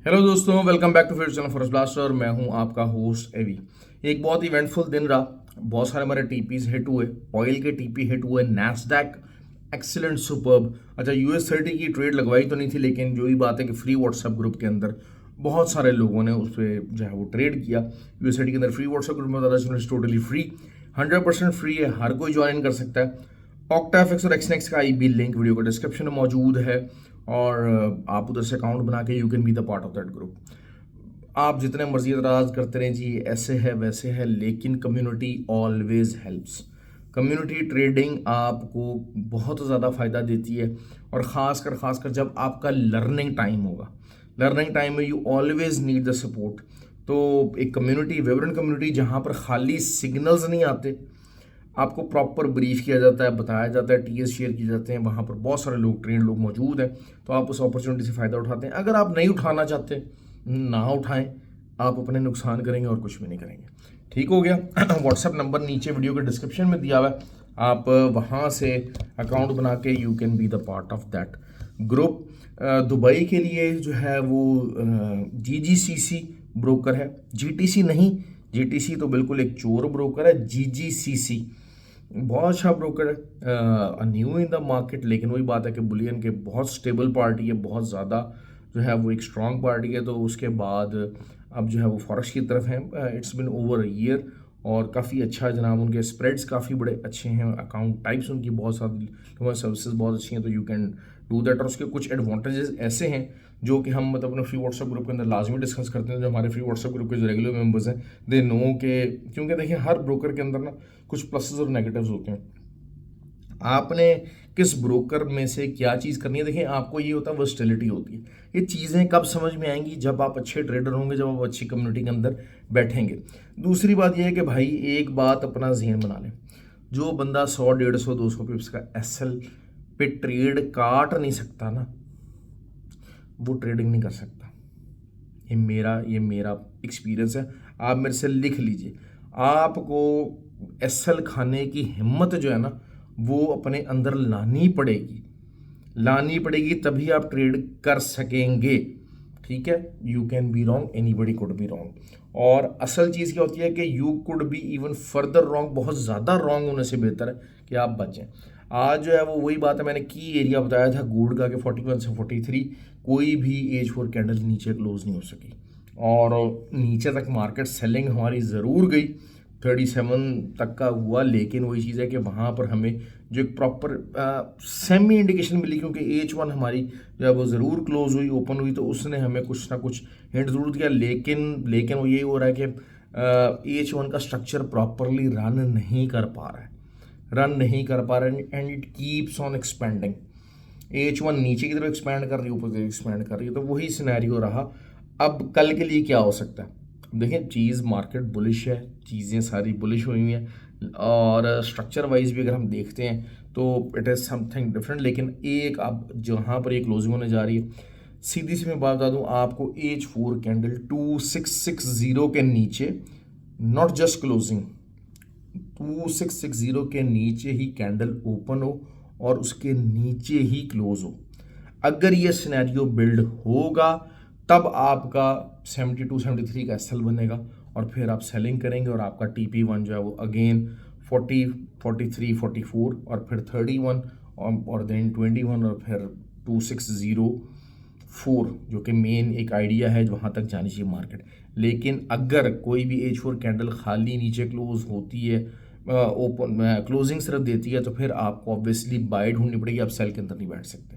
Hello दोस्तों, welcome back to फिर channel forest blaster. मैं हूं आपका होस्ट एवी। एक बहुत इवेंटफुल दिन रहा। बहुत सारे हमारे टीपीज हिट हुए। ऑयल के टीपी हिट हुए, नैस्डैक एक्सीलेंट सुपर्ब। अच्छा, US30 की ट्रेड लगवाई तो नहीं थी, लेकिन जो ही बात है कि फ्री व्हाट्सएप ग्रुप के अंदर बहुत सारे लोगों ने उस पर जो है वो ट्रेड किया। US30 के अंदर फ्री व्हाट्सएप ग्रुप में बताया टोटली फ्री, 100% फ्री है, हर कोई ज्वाइन कर सकता है। ऑक्टाफिक्स और एक्सनेक्स का IB लिंक वीडियो का डिस्क्रिप्शन में मौजूद है, और आप उधर से अकाउंट बना के you can be the part of that group. आप जितने मर्जी एतराज़ करते रहें जी ऐसे है वैसे है, लेकिन community always helps. Community trading आपको बहुत ज़्यादा फ़ायदा देती है, और ख़ासकर जब आपका लर्निंग टाइम होगा। लर्निंग टाइम में you always need the support. तो एक कम्युनिटी, वेब्रेंट कम्युनिटी, जहाँ पर खाली सिग्नल्स नहीं आते, आपको प्रॉपर ब्रीफ किया जाता है, बताया जाता है, TS शेयर किए जाते हैं। वहाँ पर बहुत सारे लोग, ट्रेंड लोग मौजूद हैं, तो आप उस अपॉर्चुनिटी से फ़ायदा उठाते हैं। अगर आप नहीं उठाना चाहते, ना उठाएं, आप अपने नुकसान करेंगे और कुछ भी नहीं करेंगे। ठीक हो गया। व्हाट्सएप नंबर नीचे वीडियो के डिस्क्रिप्शन में दिया हुआ है, आप वहाँ से अकाउंट बना के you can be the part of that group. Dubai के लिए जो है वो GGCC ब्रोकर है, GTC नहीं। GTC तो बिल्कुल एक चोर ब्रोकर है। GGCC बहुत अच्छा ब्रोकर है, न्यू इन द मार्केट, लेकिन वही बात है कि बुलियन के बहुत स्टेबल पार्टी है, बहुत ज़्यादा जो है वो एक स्ट्रांग पार्टी है। तो उसके बाद अब जो है वो फॉरेक्स की तरफ है। It's been over a year, और काफ़ी अच्छा जनाब, उनके स्प्रेड्स काफ़ी बड़े अच्छे हैं, अकाउंट टाइप्स उनकी बहुत सारी सर्विसेज बहुत अच्छी हैं, तो यू कैन डू दैट। और उसके कुछ एडवांटेजेस ऐसे हैं जो कि हम मतलब अपने फ्री व्हाट्सएप ग्रुप के अंदर लाजमी डिस्कस करते हैं। जो हमारे फ्री व्हाट्सएप ग्रुप के जो रेगुलर मेंबर्स हैं, दे नो के, क्योंकि देखिए हर ब्रोकर के अंदर ना कुछ प्लसेस और नेगेटिव्स होते हैं। आपने किस ब्रोकर में से क्या चीज़ करनी है, देखिए आपको ये होता है, वर्सटिलिटी होती है। ये चीज़ें कब समझ में आएंगी? जब आप अच्छे ट्रेडर होंगे, जब आप अच्छी कम्युनिटी के अंदर बैठेंगे। दूसरी बात यह है कि भाई एक बात अपना जहन बना लें, जो बंदा 100, 150, 200 पिप्स का SL पे ट्रेड काट नहीं सकता ना, वो ट्रेडिंग नहीं कर सकता। ये मेरा एक्सपीरियंस है। आप मेरे से लिख लीजिए। आपको SL खाने की हिम्मत जो है ना, वो अपने अंदर लानी पड़ेगी, तभी आप ट्रेड कर सकेंगे। ठीक है, you can be wrong, anybody could be wrong. और असल चीज़ क्या होती है कि you could be even further wrong. बहुत ज़्यादा रॉन्ग होने से बेहतर है कि आप बचें। आज जो है वो वही बात है, मैंने की एरिया बताया था गोल्ड का कि 41 से 43 कोई भी H4 कैंडल नीचे क्लोज नहीं हो सकी, और नीचे तक मार्केट सेलिंग हमारी ज़रूर गई, 37 तक का हुआ। लेकिन वही चीज़ है कि वहाँ पर हमें जो एक प्रॉपर सेमी इंडिकेशन मिली, क्योंकि H1 हमारी जब वो ज़रूर क्लोज हुई, ओपन हुई, तो उसने हमें कुछ ना कुछ हिंट ज़रूर दिया। लेकिन वो यही हो रहा है कि H1 का स्ट्रक्चर प्रॉपरली रन नहीं कर पा रहा है, and it keeps on expanding. H1 नीचे की तरफ एक्सपैंड कर रही है, ऊपर की तरफ एक्सपैंड कर रही है, तो वही सिनेरियो रहा। अब कल के लिए क्या हो सकता है? देखिए, चीज़ मार्केट बुलिश है, चीज़ें सारी बुलिश हुई हैं, और स्ट्रक्चर वाइज भी अगर हम देखते हैं तो इट इज़ समथिंग डिफरेंट। लेकिन एक अब जहाँ पर एक क्लोजिंग होने जा रही है, सीधी सी मैं बात बता दूँ आपको, H4 कैंडल 2660 के नीचे, नॉट जस्ट क्लोजिंग, 2660 के नीचे ही कैंडल ओपन हो और उसके नीचे ही क्लोज हो। अगर ये सिनेरियो बिल्ड होगा, तब आपका 72, 73 का SL बनेगा, और फिर आप सेलिंग करेंगे, और आपका TP1 जो है वो अगेन 40, 43, 44, और फिर 31, और देन 21, और फिर 2604, जो कि मेन एक आइडिया है वहाँ तक जानी चाहिए मार्केट। लेकिन अगर कोई भी H4 कैंडल खाली नीचे क्लोज होती है, ओपन क्लोजिंग सिर्फ देती है, तो फिर आपको ऑब्वियसली बाय ढूंढनी पड़ेगी, आप सेल के अंदर नहीं बैठ सकते।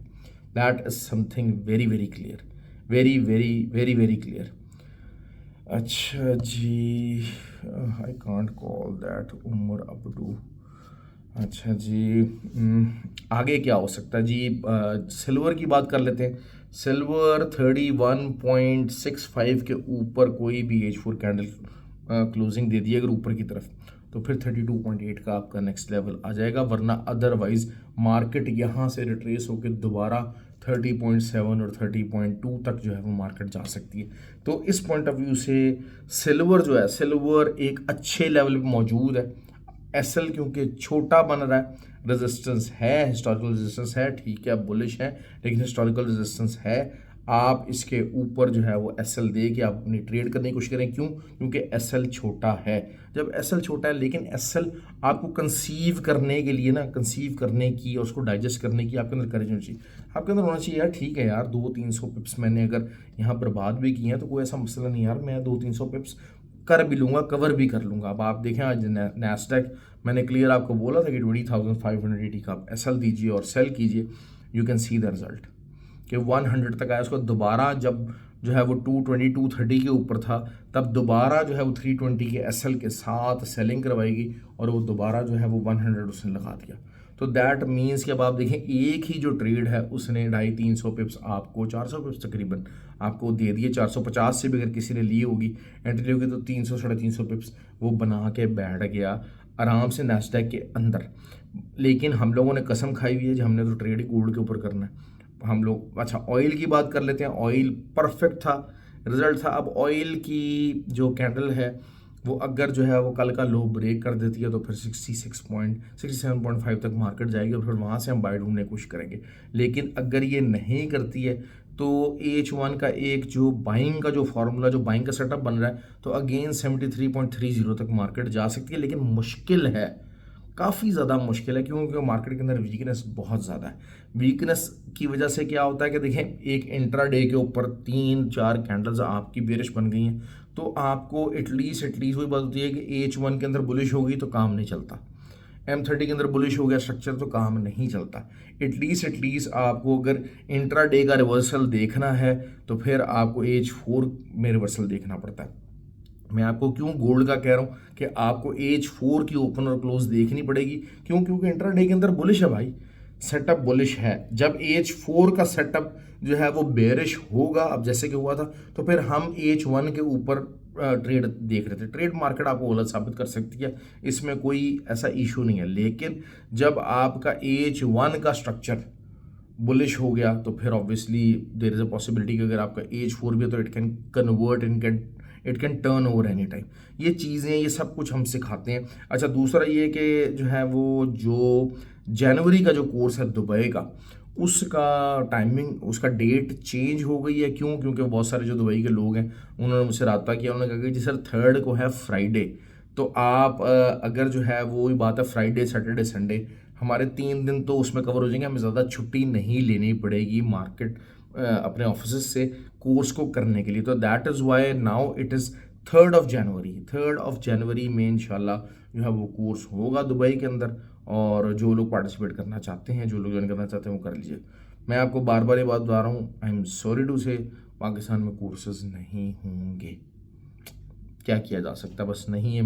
That is something very very clear, very very very very clear. अच्छा जी, I can't call that Umar Abdu. अच्छा जी, आगे क्या हो सकता है जी? सिल्वर की बात कर लेते हैं। सिल्वर 31.65 के ऊपर कोई भी H4 कैंडल क्लोजिंग दे दी अगर ऊपर की तरफ, तो फिर 32.8 का आपका नेक्स्ट लेवल आ जाएगा, वरना अदरवाइज मार्केट यहाँ से रिट्रेस होकर दोबारा 30.7 और 30.2 तक जो है वो मार्केट जा सकती है। तो इस पॉइंट ऑफ व्यू से सिल्वर जो है, सिल्वर एक अच्छे लेवल पे मौजूद है। SL क्योंकि छोटा बन रहा है, रेजिस्टेंस है, हिस्टोरिकल रेजिस्टेंस है, ठीक है, बुलिश है, लेकिन हिस्टोरिकल रेजिस्टेंस है। आप इसके ऊपर जो है वो एस एल दे के आप अपनी ट्रेड करने की कोशिश करें। क्यों? क्योंकि एस एल छोटा है। जब एस एल छोटा है, लेकिन एस एल आपको कंसीव करने के लिए ना, कंसीव करने की और उसको डाइजेस्ट करने की आपके अंदर करेज होनी चाहिए। आपके अंदर होना चाहिए यार ठीक है यार, 200-300 पिप्स मैंने अगर यहाँ बर्बाद भी किए हैं तो कोई ऐसा मसला नहीं यार, मैं 200-300 पिप्स कर भी लूँगा, कवर भी कर लूँगा। अब आप देखें आज नैस्डैक, मैंने क्लियर आपको बोला था कि 20,580 का आप एस एल दीजिए और सेल कीजिए, you can see the result कि 100 तक आया। उसको दोबारा जब जो है वो 220-230 के ऊपर था, तब दोबारा जो है वो 320 के एसएल के साथ सेलिंग करवाएगी और वो दोबारा जो है वो 100 उसने लगा दिया। तो दैट मीन्स कि अब आप देखें एक ही जो ट्रेड है उसने 250-300 पिप्स आपको, 400 पिप्स तकरीबन आपको दे दिए। 450 से भी अगर किसी ने ली होगी, एंट्री होगी, तो 300-350 पिप्स वो बना के बैठ गया आराम से नैस्डैक के अंदर। लेकिन हम लोगों ने कसम खाई हुई है कि हमने तो ट्रेड ही गोल्ड के ऊपर करना है। हम लोग, अच्छा ऑयल की बात कर लेते हैं। ऑयल परफेक्ट था, रिजल्ट था। अब ऑयल की जो कैंडल है वो अगर जो है वो कल का लो ब्रेक कर देती है तो फिर 67.5 तक मार्केट जाएगी और फिर वहाँ से हम बाय ढूंढने की कोशिश करेंगे। लेकिन अगर ये नहीं करती है तो H1 का एक जो बाइंग का जो फार्मूला, जो बाइंग का सेटअप बन रहा है, तो अगेन 73.30 तक मार्केट जा सकती है। लेकिन मुश्किल है, काफ़ी ज़्यादा मुश्किल है। क्यों? क्योंकि मार्केट के अंदर वीकनेस बहुत ज़्यादा है। वीकनेस की वजह से क्या होता है कि देखें, एक इंट्रा डे के ऊपर 3-4 कैंडल्स आपकी बेरिश बन गई हैं, तो आपको एटलीस्ट वही बात होती है कि H1 के अंदर बुलिश होगी तो काम नहीं चलता, M30 के अंदर बुलिश हो गया स्ट्रक्चर तो काम नहीं चलता। एटलीस्ट आपको अगर इंट्रा डे का रिवर्सल देखना है तो फिर आपको H4 में रिवर्सल देखना पड़ता है। मैं आपको क्यों गोल्ड का कह रहा हूँ कि आपको H4 की ओपन और क्लोज देखनी पड़ेगी। क्यों? क्योंकि इंट्राडे के अंदर बुलिश है भाई, सेटअप बुलिश है। जब H4 का सेटअप जो है वो बेरिश होगा, अब जैसे कि हुआ था, तो फिर हम H1 के ऊपर ट्रेड देख रहे थे। ट्रेड मार्केट आपको गलत साबित कर सकती है, इसमें कोई ऐसा इशू नहीं है। लेकिन जब आपका H1 का स्ट्रक्चर बुलिश हो गया तो फिर obviously there is a possibility कि अगर आपका H4 भी है तो it can convert, it can turn over any time. ये चीज़ें, ये सब कुछ हम सिखाते हैं। अच्छा, दूसरा ये कि जो है वो जो जनवरी का जो कोर्स है दुबई का, उसका टाइमिंग, उसका डेट चेंज हो गई है। क्यों? क्योंकि बहुत सारे जो दुबई के लोग हैं उन्होंने मुझसे रब्ता किया, उन्होंने कहा कि जी सर 3rd को है फ्राइडे, तो आप अगर जो है वो बात है फ्राइडे सैटरडे संडे, हमारे 3 दिन तो उसमें कवर हो जाएंगे, हमें ज़्यादा छुट्टी नहीं लेनी पड़ेगी मार्केट अपने ऑफिस से कोर्स को करने के लिए। तो that is why now it is 3rd of January. 3rd of January में इंशाल्लाह जो है वो कोर्स होगा दुबई के अंदर, और जो लोग पार्टिसिपेट करना चाहते हैं, जो लोग ज्वाइन करना चाहते हैं, वो कर लीजिए। मैं आपको बार बार ये बात बता रहा हूँ, आई एम सॉरी टू से, पाकिस्तान में कोर्सेज नहीं होंगे। क्या किया जा सकता है, बस नहीं है,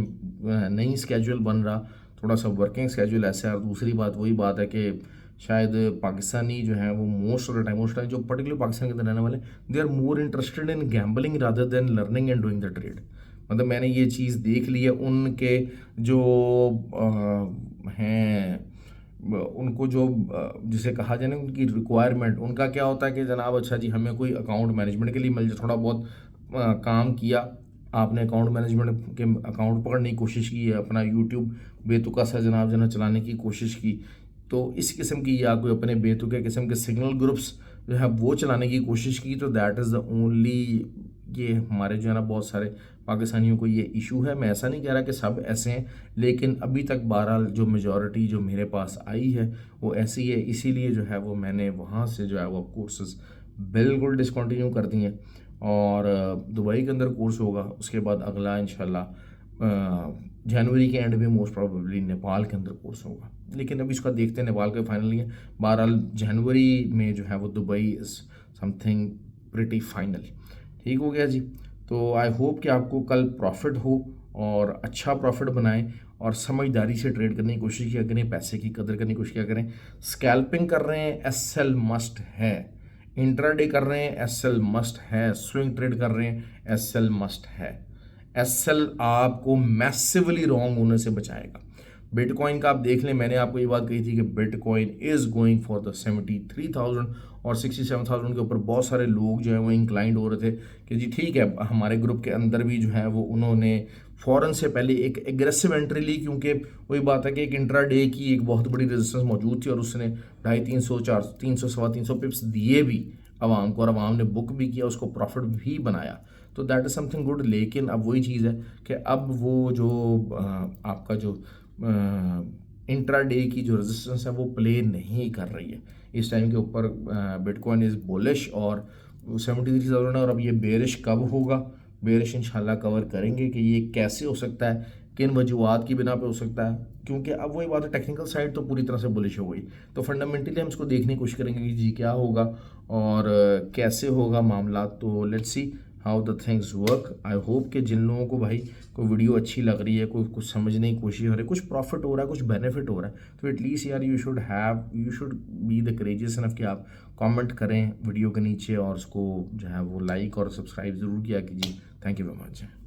नहीं स्केड्यूल बन रहा, थोड़ा सा वर्किंग स्केड्यूल ऐसा है। और दूसरी बात वही बात है कि शायद पाकिस्तानी जो है वो मोस्ट ऑफ द टाइम जो पर्टिकुलर पाकिस्तान के अंदर रहने वाले, they are more interested in gambling rather than learning and doing the trade. मतलब मैंने ये चीज़ देख ली है, उनके जो हैं, उनको जो जिसे कहा जाए ना, उनकी रिक्वायरमेंट, उनका क्या होता है कि जनाब अच्छा जी हमें कोई अकाउंट मैनेजमेंट के लिए मिल जाए, थोड़ा बहुत काम किया आपने, अकाउंट मैनेजमेंट के अकाउंट पकड़ने की कोशिश की है, अपना यूट्यूब बेतुका सा जनाब चलाने की कोशिश की, तो इस किस्म की, या कोई अपने बेतुके किस्म के सिग्नल ग्रुप्स जो है वो चलाने की कोशिश की, तो दैट इज़ द ओनली, ये हमारे जो है ना बहुत सारे पाकिस्तानियों को ये इशू है। मैं ऐसा नहीं कह रहा कि सब ऐसे हैं, लेकिन अभी तक बहरहाल जो मेजॉरिटी जो मेरे पास आई है वो ऐसी है। इसीलिए जो है वो मैंने वहाँ से जो है वो कोर्सेज बिल्कुल डिसकंटिन्यू कर दिए हैं, और दुबई के अंदर कोर्स होगा। उसके बाद अगला इंशाल्लाह जनवरी के एंड में मोस्ट प्रोबेबली नेपाल के अंदर कोर्स होगा। लेकिन अभी इसका देखते हैं, नेपाल के फाइनल नहीं है। बहरहाल जनवरी में जो है वो Dubai is something pretty final. ठीक हो गया जी। तो आई होप कि आपको कल प्रॉफिट हो और अच्छा प्रॉफिट बनाएं, और समझदारी से ट्रेड करने की कोशिश किया करें, पैसे की कदर करने की कोशिश किया करें। स्कैल्पिंग कर रहे हैं, एसएल मस्ट है। इंट्राडे कर रहे हैं, एसएल मस्ट है। स्विंग ट्रेड कर रहे हैं, एसएल मस्ट है। एसएल आपको मैसिवली रॉन्ग होने से बचाएगा। बिटकॉइन का आप देख लें, मैंने आपको ये बात कही थी कि bitcoin is going for the 73,000 और 67,000 के ऊपर बहुत सारे लोग जो है वो इंक्लाइंड हो रहे थे कि जी ठीक है। हमारे ग्रुप के अंदर भी जो है वो उन्होंने फ़ौरन से पहले एक एग्रेसिव एंट्री ली, क्योंकि वही बात है कि एक इंट्रा डे की एक बहुत बड़ी रेजिस्टेंस मौजूद थी और उसने 250, 300, 400, 300, 325 पिप्स दिए भी आवाम को, और आवाम ने बुक भी किया, उसको प्रॉफिट भी बनाया, तो दैट इज़ समथिंग गुड। लेकिन अब वही चीज़ है कि अब वो जो आपका जो इंट्रा डे की जो रेजिस्टेंस है वो प्ले नहीं कर रही है इस टाइम के ऊपर। बिटकॉइन इज़ बुलिश और 73,000 है, और अब ये बेरिश कब होगा, बेरिश इंशाल्लाह कवर करेंगे कि ये कैसे हो सकता है, किन वजूहत की बिना पे हो सकता है, क्योंकि अब वही बात है, टेक्निकल साइड तो पूरी तरह से बुलिश हो गई, तो फंडामेंटली हम इसको देखने की कोशिश करेंगे कि जी क्या होगा और कैसे होगा मामला। तो let's see how the things work. I hope कि जिन लोगों को भाई कोई वीडियो अच्छी लग रही है, कोई कुछ समझने की कोशिश हो रही है, कुछ प्रॉफिट हो रहा है, कुछ बेनिफिट हो रहा है, तो एटलीस्ट यार you should be the courageous enough कि आप कमेंट करें वीडियो के नीचे और उसको जो है वो लाइक और सब्सक्राइब ज़रूर किया कीजिए। Thank you very much.